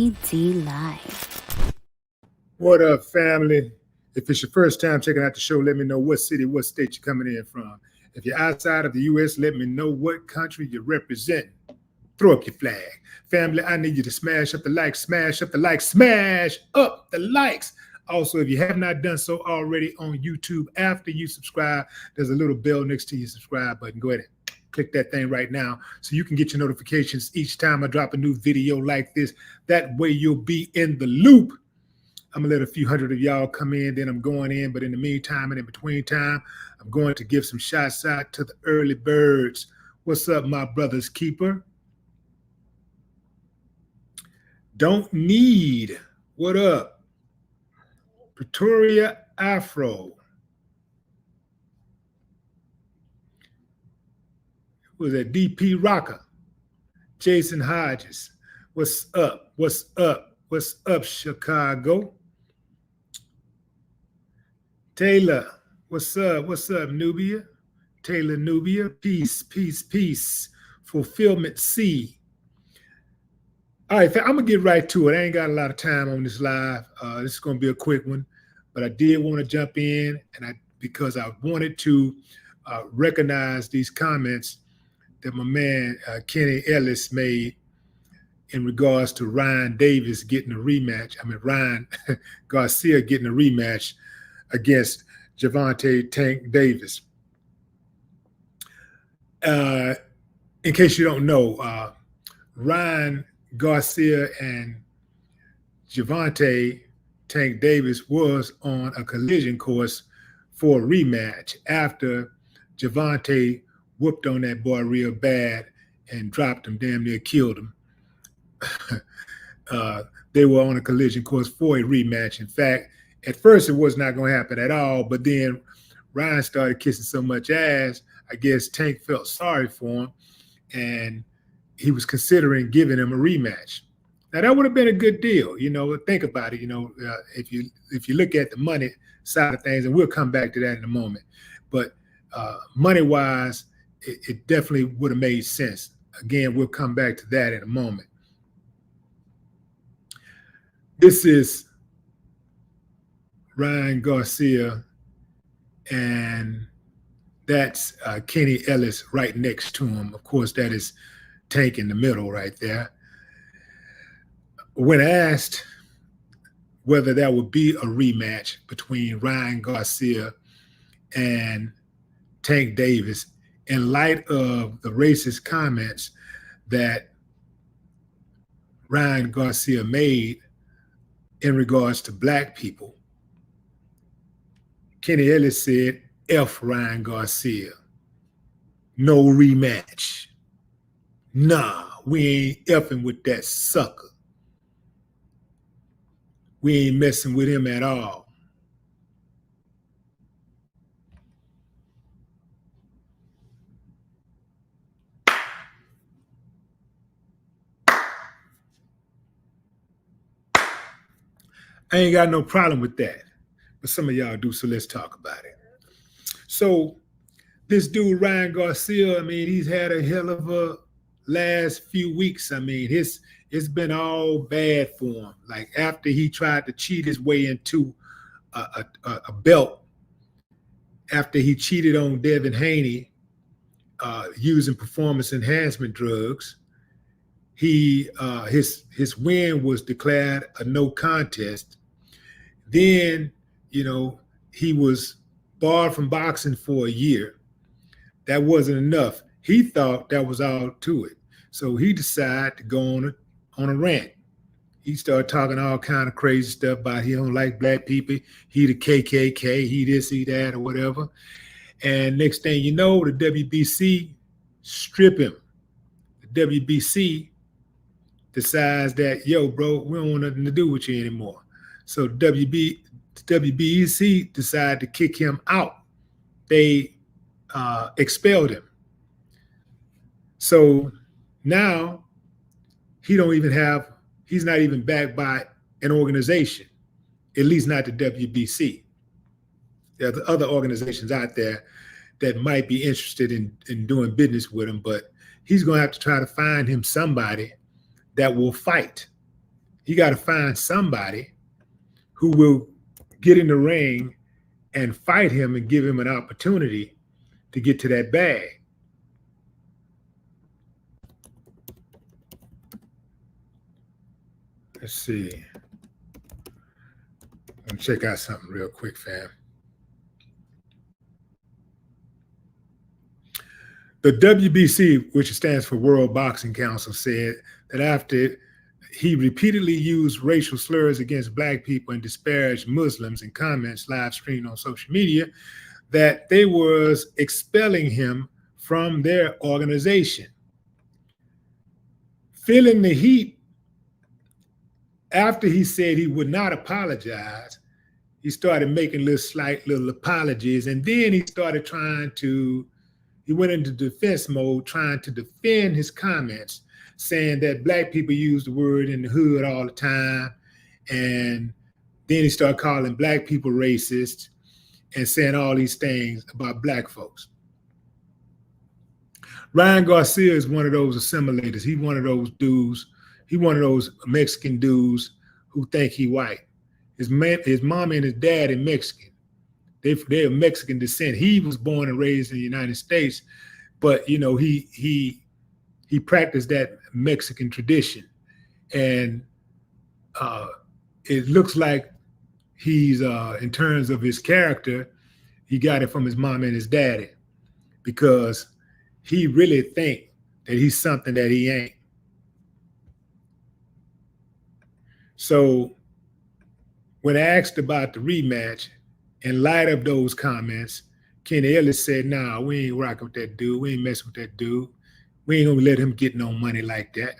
KD Live. What up, family? If it's your first time checking out the show, let me know what city, what state you're coming in from. If you're outside of the U.S., let me know what country you represent. Throw up your flag. Family, I need you to smash up the likes, smash up the likes, smash up the likes. Also, if you have not done so already on YouTube, after you subscribe, there's a little bell next to your subscribe button. Go ahead and click that thing right now so you can get your notifications each time I drop a new video like this. That way you'll be in the loop. I'm going to let a few hundred of y'all come in, then I'm going in. But in the meantime and in between time, I'm going to give some shots out to the early birds. What's up, my brother's keeper? Don't need. What up? Pretoria Afro. Was that DP Rocker? Jason Hodges. What's up? What's up? What's up, Chicago? Taylor, what's up? What's up, Nubia? Taylor Nubia, peace, peace, peace. Fulfillment C. All right, I'm going to get right to it. I ain't got a lot of time on this live. This is going to be a quick one, but I did want to jump in because I wanted to recognize these comments that my man Kenny Ellis made in regards to Ryan Davis getting a rematch. I mean, Ryan Garcia getting a rematch against Gervonta Tank Davis. In case you don't know, Ryan Garcia and Gervonta Tank Davis was on a collision course for a rematch after Gervonta whooped on that boy real bad and dropped him, damn near killed him. They were on a collision course for a rematch. In fact, at first it was not going to happen at all, but then Ryan started kissing so much ass, I guess Tank felt sorry for him, and he was considering giving him a rematch. Now that would have been a good deal, you know. Think about it, you know. If you look at the money side of things, and we'll come back to that in a moment, but money-wise, it definitely would have made sense. Again, we'll come back to that in a moment. This is Ryan Garcia, and that's Kenny Ellis right next to him. Of course, that is Tank in the middle right there. When asked whether that would be a rematch between Ryan Garcia and Tank Davis, in light of the racist comments that Ryan Garcia made in regards to black people, Kenny Ellis said, F Ryan Garcia. No rematch. Nah, we ain't effing with that sucker. We ain't messing with him at all. I ain't got no problem with that, but some of y'all do, so let's talk about it. So this dude, Ryan Garcia, I mean, he's had a hell of a last few weeks. I mean, it's been all bad for him. Like after he tried to cheat his way into a belt, after he cheated on Devin Haney using performance enhancement drugs, his win was declared a no contest. Then, you know, he was barred from boxing for a year. That wasn't enough. He thought that was all to it. So he decided to go on a rant. He started talking all kind of crazy stuff about he don't like black people, he the KKK, he this, he that, or whatever. And next thing you know, the WBC strip him. The WBC decides that, yo, bro, we don't want nothing to do with you anymore. So WBC decided to kick him out. They expelled him. So now he's not even backed by an organization, at least not the WBC. There are other organizations out there that might be interested in doing business with him, but he's going to have to try to find him somebody that will fight He got to find somebody who will get in the ring and fight him and give him an opportunity to get to that bag. Let's see. Let me check out something real quick, fam. The WBC, which stands for World Boxing Council, said that after he repeatedly used racial slurs against Black people and disparaged Muslims in comments live streamed on social media, that they was expelling him from their organization. Feeling the heat after he said he would not apologize, he started making slight little apologies, and then he started he went into defense mode, trying to defend his comments, saying that Black people use the word in the hood all the time. And then he started calling Black people racist and saying all these things about Black folks. Ryan Garcia is one of those assimilators. He's one of those dudes. He's one of those Mexican dudes who think he white. His mom and his dad are Mexican. They're of Mexican descent. He was born and raised in the United States, but he practiced that Mexican tradition, and it looks like he's in terms of his character, he got it from his mom and his daddy, because he really think that he's something that he ain't. So when asked about the rematch, in light of those comments, Kenny Ellis said, "Nah, we ain't rocking with that dude. We ain't messing with that dude. We ain't gonna let him get no money like that.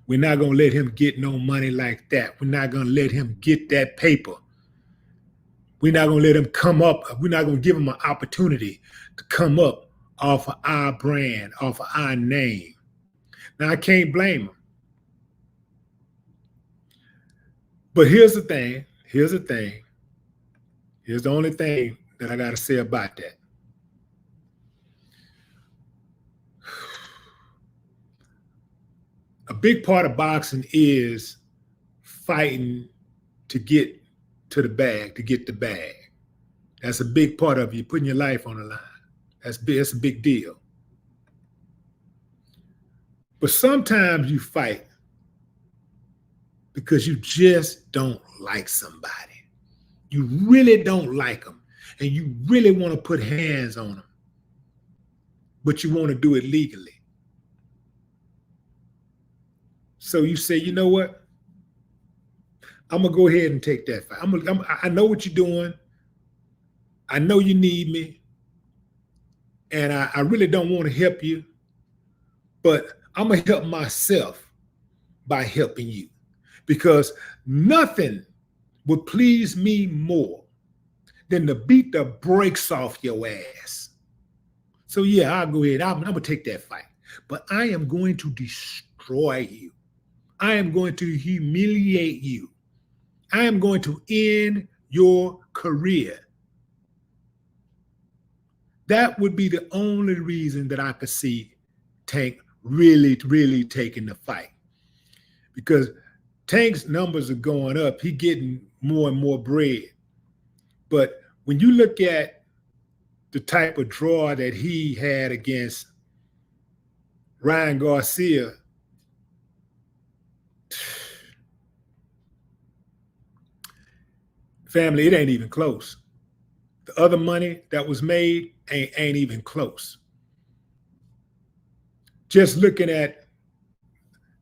We're not gonna let him get no money like that. We're not gonna let him get that paper. We're not gonna let him come up. We're not gonna give him an opportunity to come up off of our brand, off of our name." Now, I can't blame him. But here's the thing. Here's the only thing that I got to say about that. A big part of boxing is fighting to get to the bag, to get the bag. That's a big part of you, putting your life on the line. That's big. That's a big deal. But sometimes you fight because you just don't like somebody. You really don't like them, and you really want to put hands on them, but you want to do it legally. So you say, you know what? I'm gonna go ahead and take that fight. I know what you're doing. I know you need me, and I really don't want to help you, but I'm gonna help myself by helping you, because nothing would please me more than to beat the brakes off your ass. So yeah, I'll go ahead. I'm gonna take that fight, but I am going to destroy you. I am going to humiliate you. I am going to end your career. That would be the only reason that I could see Tank really taking the fight, because Tank's numbers are going up. He's getting more and more bread. But when you look at the type of draw that he had against Ryan Garcia, family, it ain't even close. The other money that was made ain't even close. Just looking at,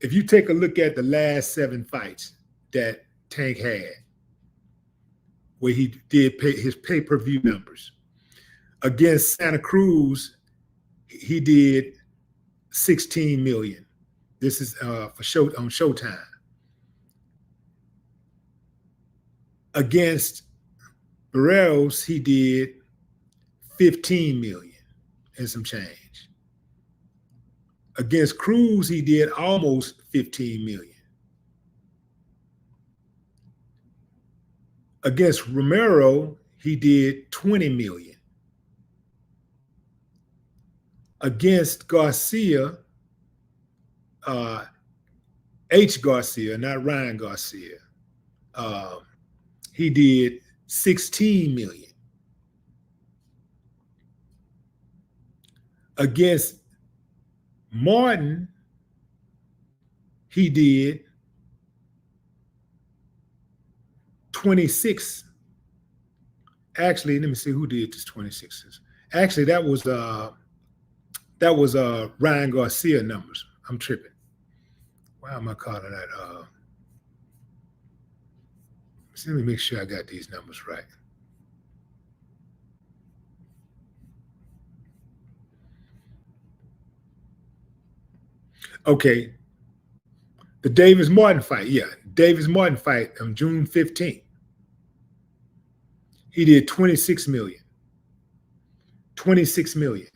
if you take a look at the last 7 fights that Tank had, where he did his pay-per-view numbers, against Santa Cruz, he did 16 million. This is on Showtime. Against Barreros, he did 15 million and some change. Against Cruz, he did almost 15 million. Against Romero, he did 20 million. Against Garcia, H. Garcia, not Ryan Garcia. He did 16 million. Against Martin, he did 26. Actually, let me see who did this 26s. Actually, that was Ryan Garcia numbers. I'm tripping. Why am I calling that? Let me make sure I got these numbers right. Okay. The Davis Martin fight. Yeah. Davis Martin fight on June 15th. He did 26 million. 26 million.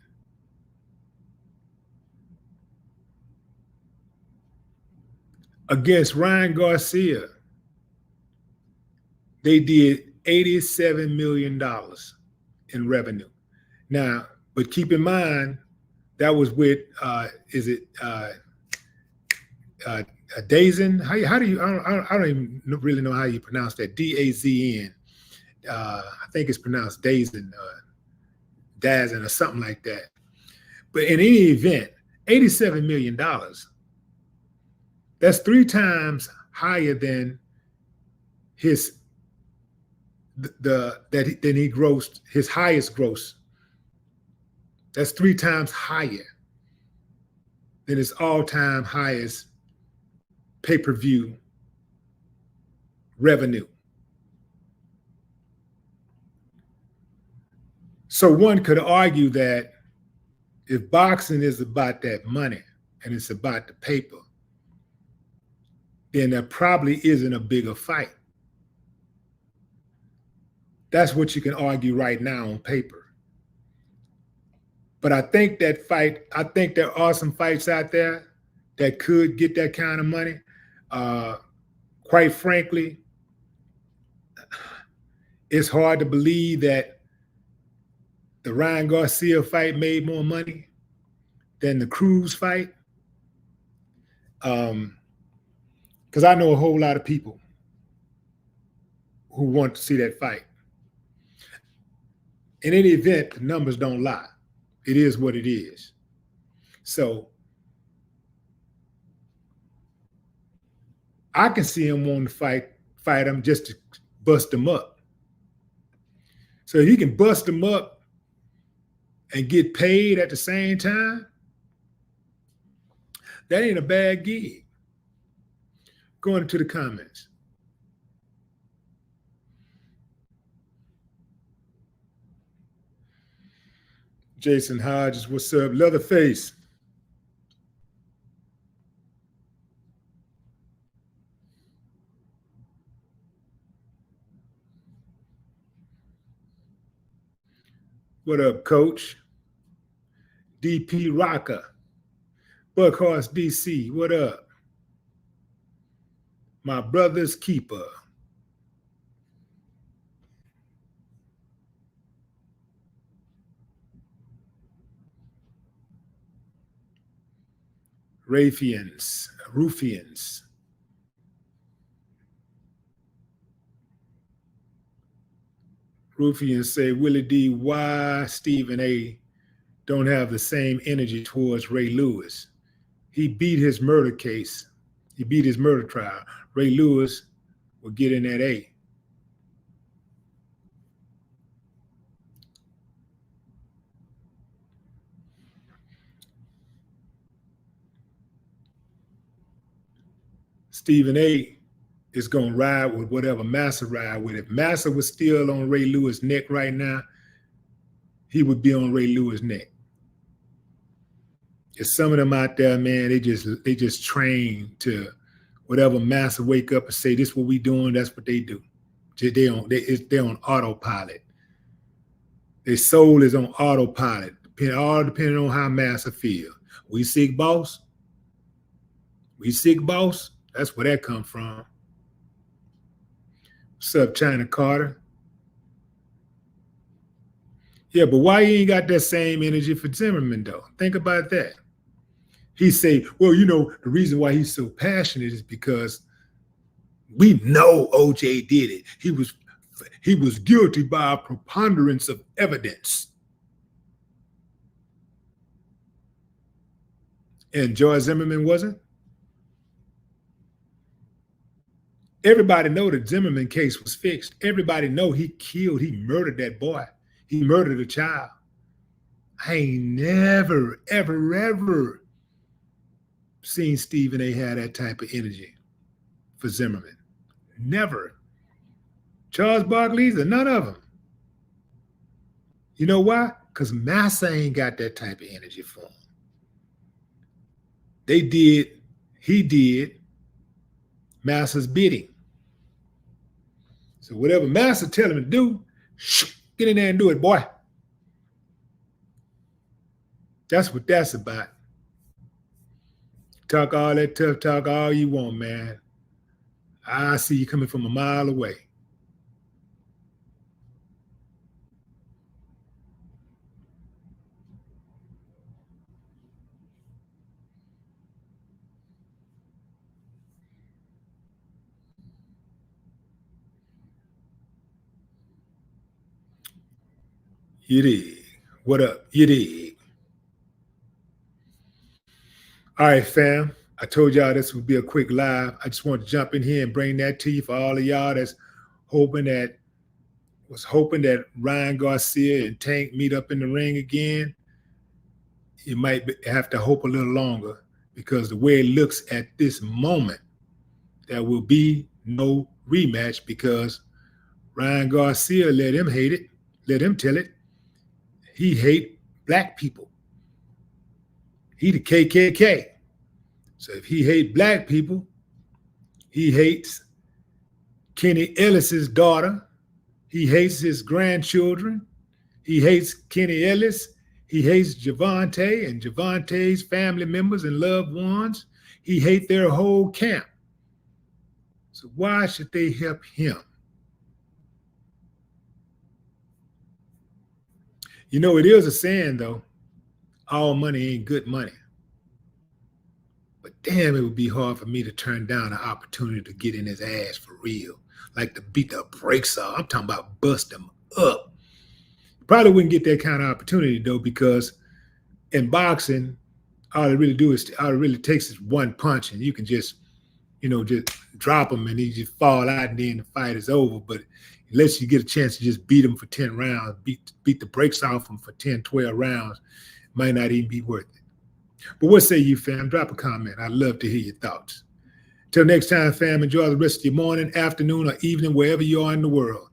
Against Ryan Garcia, they did $87 million in revenue. Now, but keep in mind, that was with, Dazn? How do you, I don't even really know how you pronounce that, D-A-Z-N. I think it's pronounced Dazn, Dazn or something like that. But in any event, $87 million, that's 3 times higher than his than he grossed his highest gross. That's 3 times higher than his all-time highest pay-per-view revenue. So one could argue that if boxing is about that money and it's about the paper, then there probably isn't a bigger fight. That's what you can argue right now on paper. But I think that fight, I think there are some fights out there that could get that kind of money. Quite frankly, it's hard to believe that the Ryan Garcia fight made more money than the Cruz fight. Because I know a whole lot of people who want to see that fight. In any event, the numbers don't lie. It is what it is. So I can see him wanting to fight him just to bust him up. So if he can bust him up and get paid at the same time, that ain't a bad gig. Going into the comments. Jason Hodges, what's up? Leatherface. What up, Coach? DP Rocker. Buckhorse DC, what up? My brother's keeper. Ruffians. Ruffians say, Willie D, why Stephen A don't have the same energy towards Ray Lewis? He beat his murder case. He beat his murder trial. Ray Lewis will get in that A. Stephen A is going to ride with whatever Massa ride with. If Massa was still on Ray Lewis' neck right now, he would be on Ray Lewis' neck. There's some of them out there, man, they just train to whatever Massa wake up and say, this is what we doing, that's what they do. They're on autopilot. Their soul is on autopilot, all depending on how Massa feel. We sick, boss? We sick, boss? That's where that come from. What's up, China Carter? Yeah, but why you ain't got that same energy for Zimmerman, though? Think about that. He say, well, you know, the reason why he's so passionate is because we know OJ did it. He was guilty by a preponderance of evidence. And George Zimmerman wasn't. Everybody know the Zimmerman case was fixed. Everybody know he murdered that boy. He murdered a child. I ain't never, ever, ever seen Stephen A. have that type of energy for Zimmerman. Never. Charles Barkley, none of them. You know why? Because Massa ain't got that type of energy for him. He did Massa's bidding. So whatever Massa tell him to do, get in there and do it, boy. That's what that's about. Talk all that tough talk all you want, man. I see you coming from a mile away. You dig. What up? You dig. All right, fam. I told y'all this would be a quick live. I just wanted to jump in here and bring that to you for all of y'all that's hoping that Ryan Garcia and Tank meet up in the ring again. You might have to hope a little longer, because the way it looks at this moment, there will be no rematch, because Ryan Garcia let him hate it, let him tell it. He hate black people. He the KKK. So if he hate black people, he hates Kenny Ellis's daughter. He hates his grandchildren. He hates Kenny Ellis. He hates Javante and Javante's family members and loved ones. He hates their whole camp. So why should they help him? You know, it is a saying, though, all money ain't good money. But damn, it would be hard for me to turn down an opportunity to get in his ass for real. Like to beat the brakes off. I'm talking about bust him up. Probably wouldn't get that kind of opportunity, though, because in boxing, all it really takes is one punch, and you can just, just drop him and he just fall out, and then the fight is over. But unless you get a chance to just beat him for 10 rounds, beat the brakes off him for 10, 12 rounds, it might not even be worth it. But what say you, fam? Drop a comment. I'd love to hear your thoughts. Till next time, fam, enjoy the rest of your morning, afternoon, or evening, wherever you are in the world.